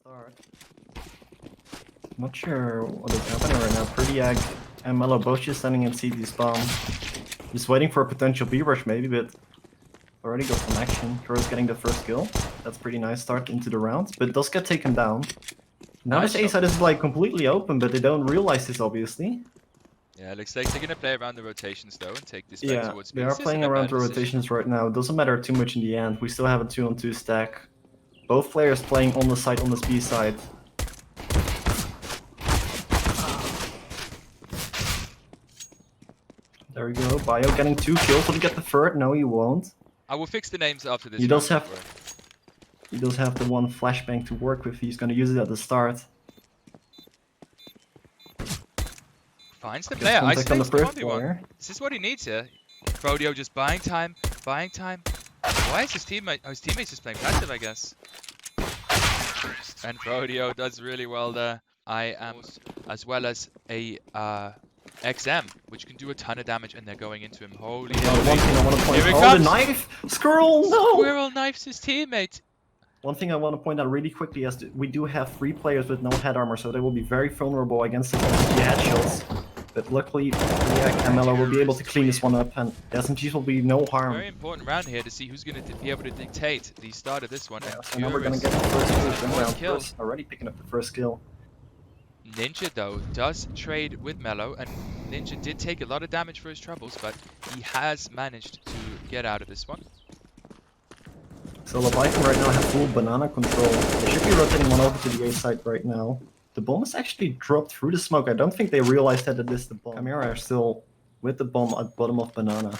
start. Not sure what is happening right now. Pretty Egg and Mellow both just standing in CT spawn. Just waiting for a potential B-rush maybe, but already got some action. Kuro's getting the first kill. That's pretty nice start into the round, but does get taken down. Now this A side is like completely open, but they don't realize this obviously. Yeah, looks like they're gonna play around the rotations though and take this back towards B. They are playing around the rotations right now. It doesn't matter too much in the end. We still have a 2-on-2 stack. Both players playing on the side, on this B side. There we go. Bio getting 2 kills. Will he get the third? No, he won't. I will fix the names after this. He does have the one flashbang to work with. He's gonna use it at the start. Finds the player. I on the first player. This is what he needs here. Frodio just buying time, buying time. Why is his teammate? Oh, his teammate's just playing passive, I guess. And Frodio does really well there. I am, as well as a XM, which can do a ton of damage, and they're going into him. Holy holy. One thing I want to point Here it out. comes. The knife! Squirrel, no! Squirrel knifes his teammate. One thing I want to point out really quickly is that we do have 3 players with no head armor, so they will be very vulnerable against the headshots. But luckily, Mello will be able to clean this one up, and the SMGs will be no harm. Very important round here to see who's going to be able to dictate the start of this one. Yeah, so now we're going to get the first kill. Already picking up the first kill. Ninja, though, does trade with Mello, and Ninja did take a lot of damage for his troubles, but he has managed to get out of this one. So Leviathan right now have full banana control. They should be rotating one over to the A side right now. The bomb is actually dropped through the smoke. I don't think they realized that it is the bomb. Chimera are still with the bomb at bottom of banana.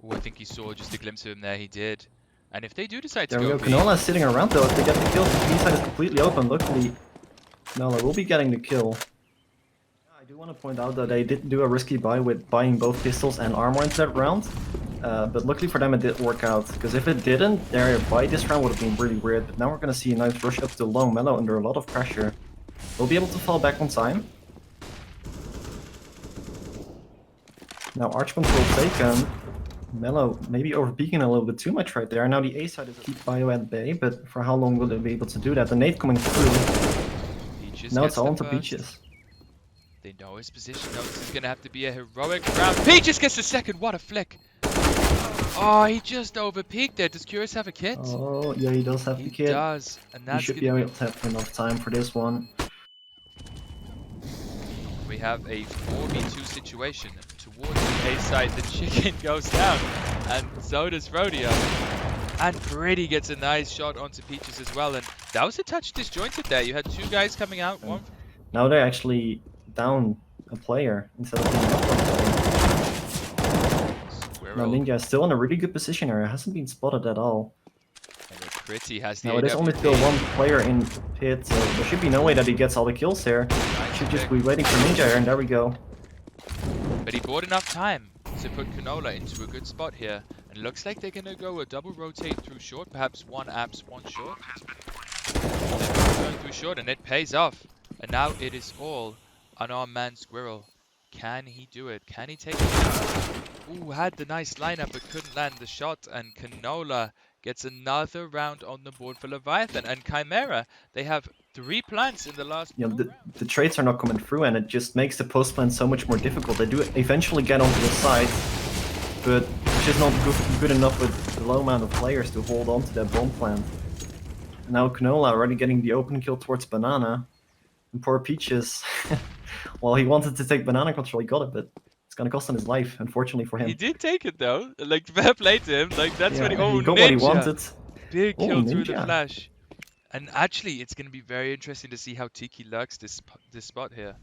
Oh, I think he saw just a glimpse of him there. He did. And if they do decide to there go we go. Canola is sitting around though. If they get the kill, the B side is completely open. Luckily, Canola will be getting the kill. I do want to point out that they did do a risky buy with buying both pistols and armor into that round. But luckily for them it did work out, because if it didn't, their buy this round would have been really weird. But now we're going to see a nice rush up to long. Mello under a lot of pressure. We'll be able to fall back on time. Now arch control taken. Mello maybe overpeaking a little bit too much right there. Now the A side is keep Bio at bay, but for how long will they be able to do that? The nade coming through. Peaches now it's all gets onto Peaches. They know his position. No, this is going to have to be a heroic round. Peaches gets the second. What a flick. Oh, he just overpeaked there. Does Curious have a kit? Oh, yeah, he does have the kit. He does. And that's he should be able to have enough time for this one. We have a 4v2 situation. Towards the A side, the chicken goes down. And so does Rodeo. And Pretty gets a nice shot onto Peaches as well. And that was a touch disjointed there. You had 2 guys coming out. One. Now they're actually down a player instead of being up one player. Now Ninja is still in a really good position here. It hasn't been spotted at all. And Pretty has the now it is only still 1 player in pit, so there should be no way that he gets all the kills here. Should just be waiting for Ninja here, and there we go. But he bought enough time to put Canola into a good spot here. And looks like they're going to go a double rotate through short, perhaps 1 apps, 1 short. Going through short, and it pays off. And now it is all on our man Squirrel. Can he do it? Can he take it? Ooh, had the nice lineup but couldn't land the shot. And Canola gets another round on the board for Leviathan. And Chimera, they have 3 plants in the last. Yeah, the trades are not coming through, and it just makes the post plant so much more difficult. They do eventually get onto the side, but it's just not good enough with the low amount of players to hold on to that bomb plant. Now Canola already getting the open kill towards Banana. And poor Peaches, well, he wanted to take banana control, he got it, but it's gonna cost him his life, unfortunately for him. He did take it though, like fair play to him, like that's what he got Ninja. what he wanted. Big kill through the Ninja. flash. And actually, it's gonna be very interesting to see how Tiki lurks this spot here.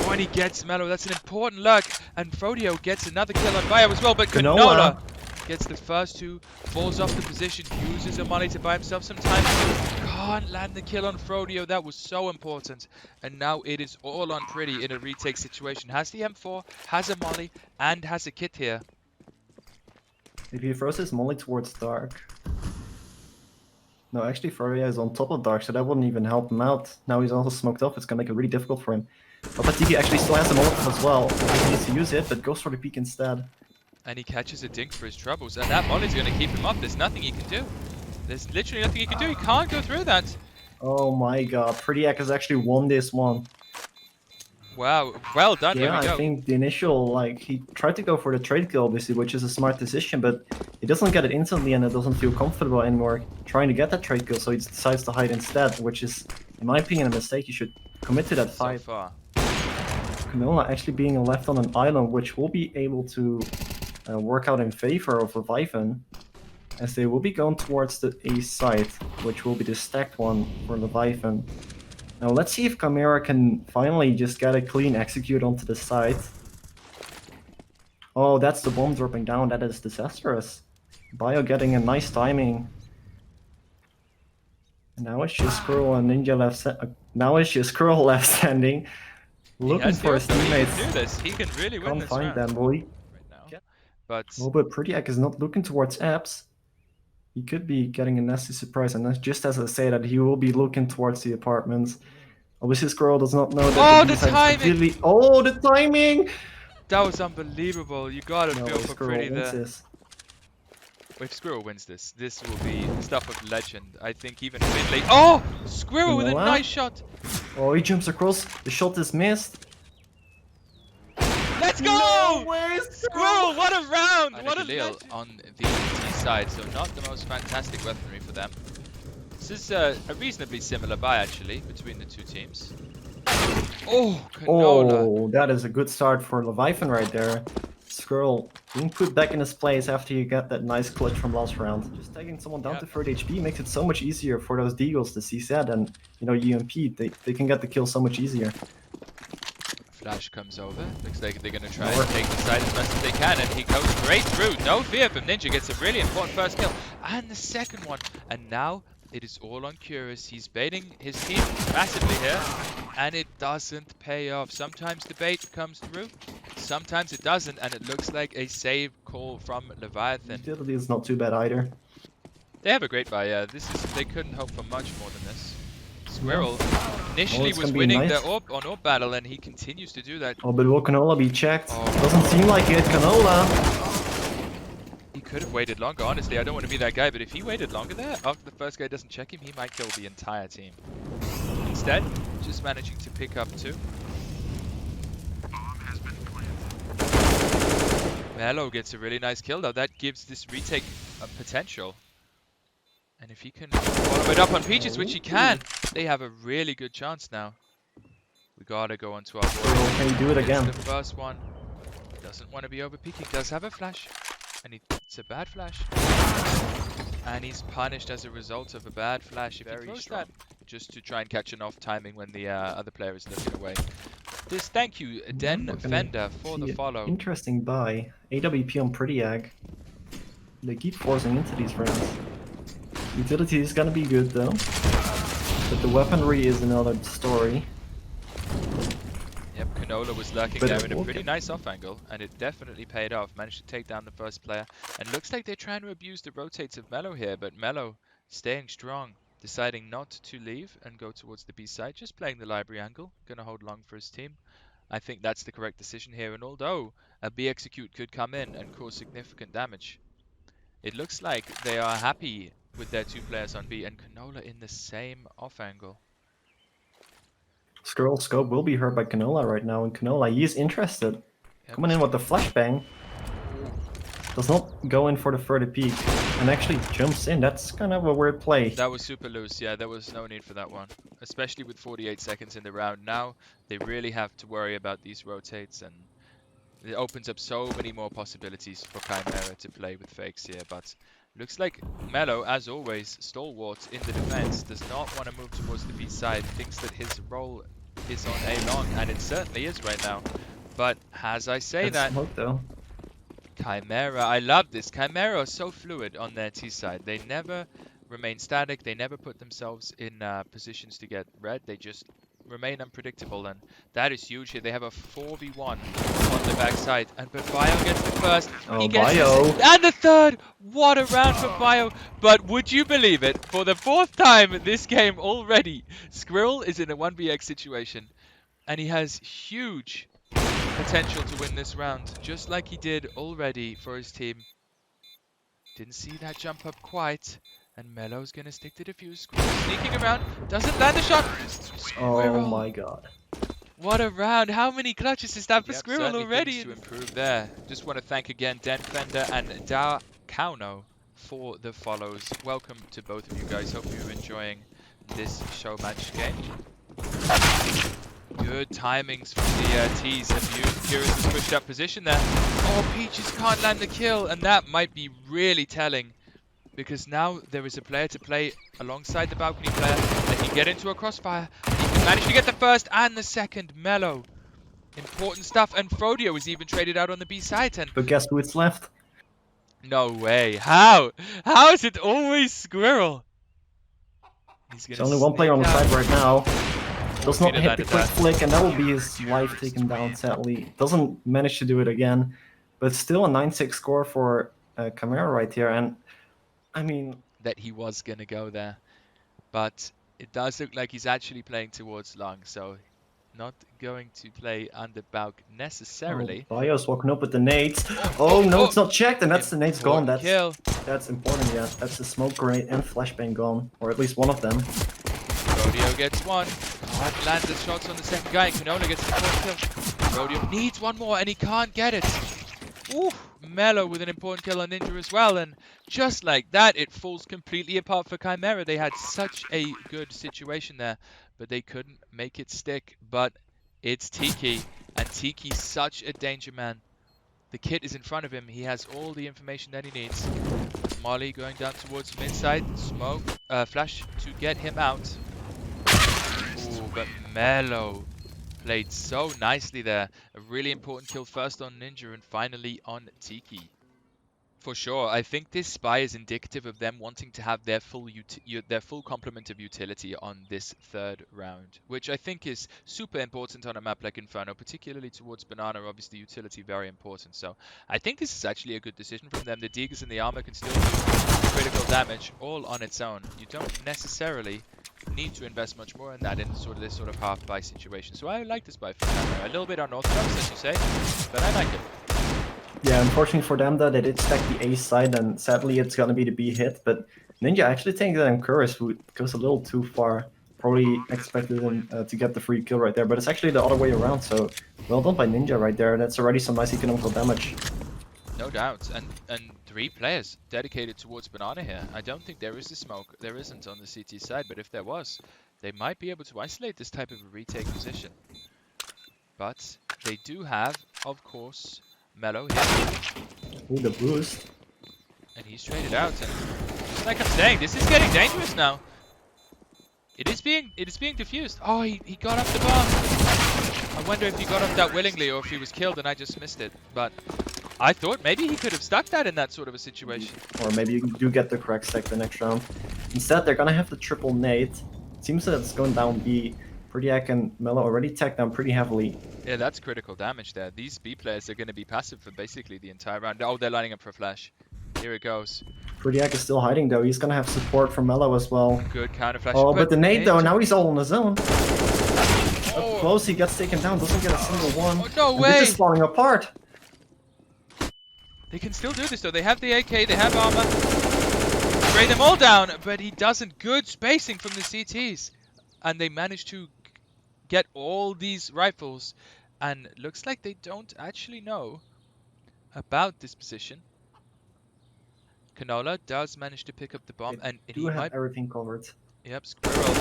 When he gets Mello, that's an important lurk, and Frodio gets another kill on Bio as well, but Canola gets the first 2, falls off the position, uses a molly to buy himself some time. Can't land the kill on Frodio. That was so important. And now it is all on Pretty in a retake situation. Has the M4, has a molly, and has a kit here. If he throws his molly towards Dark. No, actually Frodio is on top of Dark, so that wouldn't even help him out. Now he's also smoked off, it's gonna make it really difficult for him. But Tiki actually still has the molotov as well. He needs to use it, but goes for the peek instead. And he catches a dink for his troubles. And that molly's going to keep him up. There's nothing he can do. There's literally nothing he can do. He can't go through that. Oh my god, Prettiak has actually won this one. Wow, well done. Yeah, There we go. I think the initial, like, he tried to go for the trade kill, obviously, which is a smart decision, but he doesn't get it instantly and it doesn't feel comfortable anymore trying to get that trade kill, so he decides to hide instead, which is, in my opinion, a mistake. You should commit to that So fight. far. Canola actually being left on an island, which will be able to work out in favor of Leviathan, as they will be going towards the A side, which will be the stacked one for Leviathan. Now let's see if Chimera can finally just get a clean execute onto the side. Oh, that's the bomb dropping down. That is disastrous. Bio getting a nice timing. And now it's just Squirrel and Ninja left. Now it's just Squirrel left standing, looking for his teammates. He can do this. He can really win Can't this find round them, boy. right now. But Oh, but Prettiak is not looking towards apps. He could be getting a nasty surprise, and that's just as I say that he will be looking towards the apartments. Obviously, Squirrel does not know that the timing! completely... Oh, the timing! that was unbelievable. You gotta feel for Squirrel Pretty wins there. this. If Squirrel wins this, this will be stuff of legend. I think even Finley. Oh! Squirrel with a nice shot! Oh, he jumps across. The shot is missed. Let's go! No way, Squirrel, what a round! What a Galil legend! on the T side, so not the most fantastic weaponry for them. This is a reasonably similar buy actually between the two teams. Oh, Canola! Oh, that is a good start for Leviathan right there. Squirrel being put back in his place after you got that nice clutch from last round. Just taking someone down to 30 HP makes it so much easier for those Deagles to CZ and, you know, UMP. They can get the kill so much easier. Flash comes over. Looks like they're going to try and take the side as best as they can, and he goes straight through. No fear from Ninja. Gets a really important first kill. And the second one. And now it is all on Curious. He's baiting his team massively here, and it doesn't pay off. Sometimes the bait comes through, sometimes it doesn't, and it looks like a save call from Leviathan. Utility is not too bad either. They have a great buy, yeah. They couldn't hope for much more than this. Squirrel initially was winning the orb battle, and he continues to do that. Oh, but will Canola be checked? Doesn't seem like it. Canola! He could have waited longer, honestly. I don't want to be that guy, but if he waited longer there, after the first guy doesn't check him, he might kill the entire team. Instead, just managing to pick up two. Mello gets a really nice kill, though. That gives this retake a potential. And if he can follow it up on Peaches, which he can, they have a really good chance now. We gotta go onto our board. Can you do it again? The first one. Doesn't want to be overpeaking. Does have a flash. And it's a bad flash. And he's punished as a result of a bad flash. If he throws that, just to try and catch an off timing when the other player is looking away. This, thank you, Den Fender, for the follow. Interesting buy. AWP on Prettiak. They keep forcing into these rounds. Utility is gonna be good though. But the weaponry is another story. Yep, Canola was lurking there in a pretty nice off angle, and it definitely paid off. Managed to take down the first player, and looks like they're trying to abuse the rotates of Mello here, but Mello staying strong, deciding not to leave and go towards the B side, just playing the library angle, gonna hold long for his team. I think that's the correct decision here, and although a B execute could come in and cause significant damage, it looks like they are happy with their two players on B, and Canola in the same off angle. Squirrel scope will be hurt by Canola right now, and Canola, he is interested. Yep. Coming in with the flashbang. Does not go in for the further peak, and actually jumps in. That's kind of a weird play. That was super loose, yeah, there was no need for that one. Especially with 48 seconds in the round. Now, they really have to worry about these rotates, and it opens up so many more possibilities for Chimera to play with fakes here, but looks like Mello, as always, stalwart in the defense, does not want to move towards the B side, thinks that his role is on A long, and it certainly is right now. But as I say that, smoke, though. Chimera, I love this. Chimera are so fluid on their T side. They never remain static, they never put themselves in positions to get red, they just remain unpredictable, and that is huge here. They have a 4v1 on the backside, and but Bio gets the first. He gets Bio. and the third. What a round for Bio! But would you believe it? For the fourth time this game already, Squirrel is in a 1vx situation, and he has huge potential to win this round, just like he did already for his team. Didn't see that jump up quite, And Melo's gonna stick to defuse. Squirrel sneaking around, doesn't land the shot. Oh Squirrel. my god. What a round! How many clutches is that for Yep, Squirrel certainly already? things to improve there. Just want to thank again Den Fender and Da Kauno for the follows. Welcome to both of you guys. Hope you're enjoying this show match game. Good timings from the T's and Kyrus has pushed up position there. Oh, Peaches can't land the kill, and that might be really telling because now there is a player to play alongside the balcony player that can get into a crossfire. He can manage to get the first and the second. Melo. Important stuff, and Frodio is even traded out on the B side. And But guess who it's left? no way. How? How is it always Squirrel? He's There's gonna only one player on the sneak side out. right now. Does not Peter hit the landed quick that. flick, and that will be his life taken down, sadly. Doesn't manage to do it again. But still a 9-6 score for Chimera right here. And, I mean... That he was going to go there. But it does look like he's actually playing towards long, so not going to play under Bauk necessarily. Oh, Bio's walking up with the nades. Oh, no, it's not checked, and that's the nades gone. Important kill. That's important, yeah. That's the smoke grenade and flashbang gone. Or at least one of them. Rodeo gets one. Can't land the shots on the second guy, and Kanola gets the fourth kill. Rodeo needs one more, and he can't get it. Ooh, Melo with an important kill on Ninja as well, and just like that, it falls completely apart for Chimera. They had such a good situation there, but they couldn't make it stick. But it's Tiki, and Tiki's such a danger man. The kit is in front of him. He has all the information that he needs. Molly going down towards mid side. Smoke, flash to get him out. Ooh, but Melo played so nicely there. A really important kill first on Ninja and finally on Tiki. For sure, I think this spy is indicative of them wanting to have their full complement of utility on this third round, which I think is super important on a map like Inferno, particularly towards Banana. Obviously, utility very important. So I think this is actually a good decision from them. The Degas and the armor can still do critical damage all on its own. You don't necessarily need to invest much more in that in this sort of half buy situation. So I like this buy for Chimera. A little bit unorthodox, as you say, but I like it. Yeah, unfortunately for them, though, they did stack the A side, and sadly it's gonna be the B hit. But Ninja actually thinks that Kyrus goes a little too far. Probably expected him to get the free kill right there, but it's actually the other way around. So well done by Ninja right there. That's already some nice economical damage. No doubt, and 3 players dedicated towards Banana here. I don't think there is a smoke. There isn't on the CT side, but if there was, they might be able to isolate this type of a retake position. But they do have, of course, Melo here. Ooh, the boost. And he's traded out, and just like I'm saying, this is getting dangerous now. It is being diffused. Oh, he got up the bomb. I wonder if he got up that willingly or if he was killed and I just missed it. But I thought maybe he could have stuck that in that sort of a situation. Or maybe you do get the correct stack the next round. Instead, they're gonna have the triple nade. Seems that it's going down B. Prodiak and Melo already tagged down pretty heavily. Yeah, that's critical damage there. These B players are going to be passive for basically the entire round. Oh, they're lining up for a flash. Here it goes. Prodiak is still hiding though. He's gonna have support from Melo as well. Good counter flash. Oh, but the nade though, Ninja- now he's all on his own. Oh. Up close, he gets taken down, doesn't get a single one. Oh, no And way! this is falling apart. They can still do this though. They have the AK, they have armor. Spray them all down, but he doesn't. Good spacing from the CTs. And they manage to get all these rifles. And looks like they don't actually know about this position. Canola does manage to pick up the bomb, and They he do have might... everything covered. Yep, Squirrel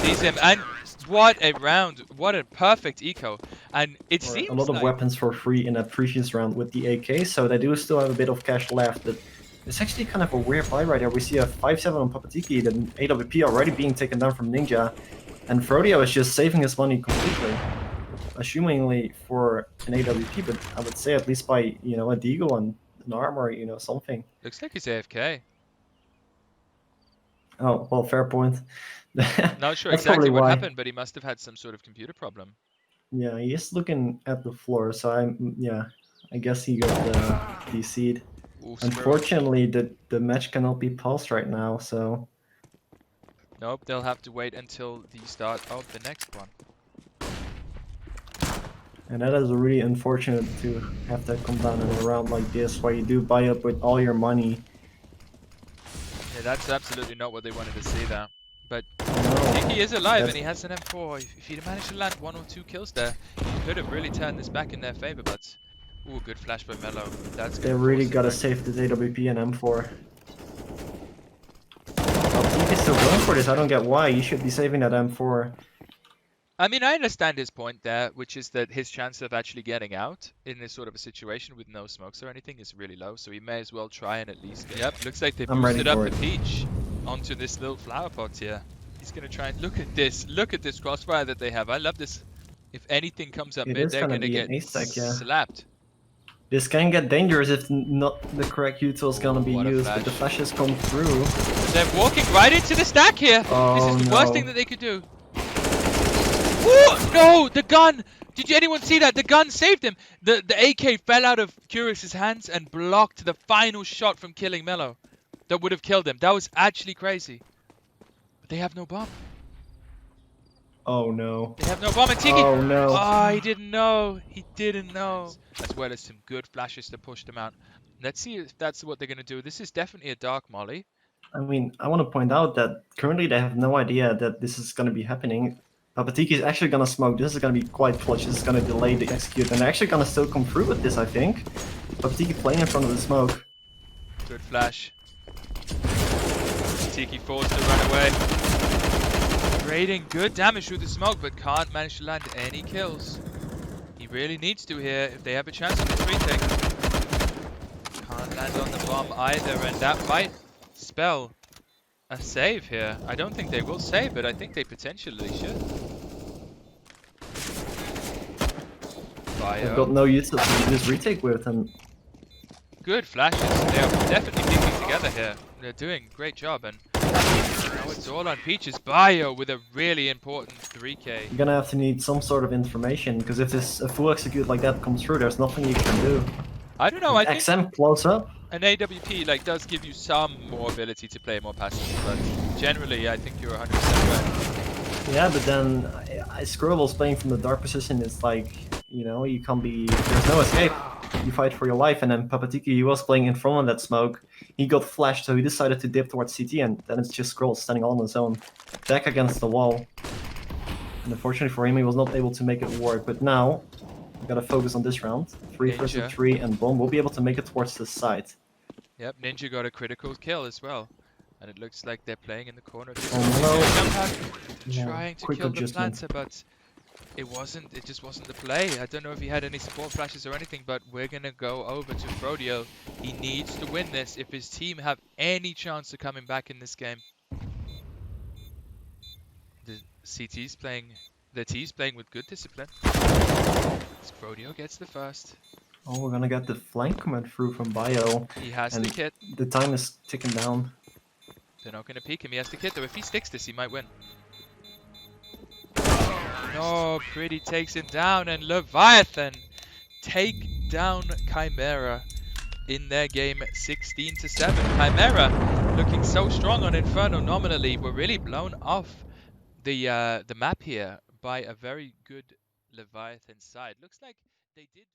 sees him, and what a round. What a perfect eco. And it Or seems a lot of like... weapons for free in that previous round with the AK, so they do still have a bit of cash left. But it's actually kind of a weird buy right here. We see a 5-7 on Papatiki, then AWP already being taken down from Ninja, and Frodio is just saving his money completely. Assumingly for an AWP, but I would say at least by, you know, a Deagle and an armor, you know, something. Looks like he's AFK. Oh, well, fair point. Not sure That's exactly probably what why. happened, but he must have had some sort of computer problem. Yeah, he is looking at the floor, so I guess he got DC'd. Ooh, Squirrel. Unfortunately, the match cannot be paused right now, so... Nope, they'll have to wait until the start of the next one. And that is really unfortunate to have that come down in a round like this, where you do buy up with all your money. Yeah, that's absolutely not what they wanted to see there. But No. Tiki is alive That's- and he has an M4. If he'd managed to land 1 or 2 kills there, he could have really turned this back in their favor. But ooh, good flash by Mello. That's They gonna really force it gotta back. save this AWP and M4. He's still going for this. I don't get why. You should be saving that M4. I mean, I understand his point there, which is that his chance of actually getting out in this sort of a situation with no smokes or anything is really low, so he may as well try and at least get... Yep, looks like they I'm ready boosted up for the it. Peach onto this little flower pot here. He's going to try and look at this crossfire that they have. I love this. If anything comes up It mid, is they're gonna going to be get an ace stack, yeah. slapped. This can get dangerous if not the correct util is gonna be what a used, but the flash. flashes come through. They're walking right into the stack here. Oh, This is the no. worst thing that they could do. Ooh, no, the gun! Did anyone see that? The gun saved him. The AK fell out of Curious's hands and blocked the final shot from killing Mello. That would have killed him. That was actually crazy. But they have no bomb. Oh no. They have no bomb. And Tiki. Oh no. Oh, he didn't know. He didn't know. As well as some good flashes to push them out. Let's see if that's what they're going to do. This is definitely a dark molly. I mean, I want to point out that currently they have no idea that this is gonna be happening. Papatiki is actually gonna smoke. This is gonna be quite clutch. This is gonna delay the execute, and they're actually gonna still come through with this, I think. Papatiki playing in front of the smoke. Good flash. Tiki forced to run away. Trading good damage through the smoke, but can't manage to land any kills. He really needs to here if they have a chance in this retake. Can't land on the bomb either, and that might spell a save here. I don't think they will save, but I think they potentially should. They've got no use to do this retake with, and Good flashes. They are definitely picking together here. They're doing a great job, and now it's all on Peaches. Bio with a really important 3k. you're gonna have to need some sort of information, because if this a full execute like that comes through, there's nothing you can do. I don't know, I think XM close up. an AWP like does give you some more ability to play more passively, but generally I think you're 100% right. Yeah, but then Scribble's playing from the dark position. It's like, you know, you can't be. There's no escape. You fight for your life, and then Papatiki, he was playing in front of that smoke. He got flashed, so he decided to dip towards CT, and then it's just Skrull standing all on his own, back against the wall. And unfortunately for him, he was not able to make it work. But now, we gotta focus on this round. 3 versus Ninja. 3, and Bomb will be able to make it towards the side. Yep, Ninja got a critical kill as well. And it looks like they're playing in the corner of this Oh, one. no. Jump hack, Yeah, trying to quick kill the adjustment. planter, but it just wasn't the play. I don't know if he had any support flashes or anything, but we're gonna go over to Frodio. He needs to win this if his team have any chance of coming back in this game. The T's playing with good discipline. Frodio gets the first. Oh, we're gonna get the flank command through from Bio. He has And the kit. the time is ticking down. They're not gonna peek him. He has the kit though. If he sticks this, he might win. No, Pretty takes him down, and Leviathan take down Chimera in their game 16-7. Chimera looking so strong on Inferno nominally, were really blown off the map here by a very good Leviathan side. Looks like they did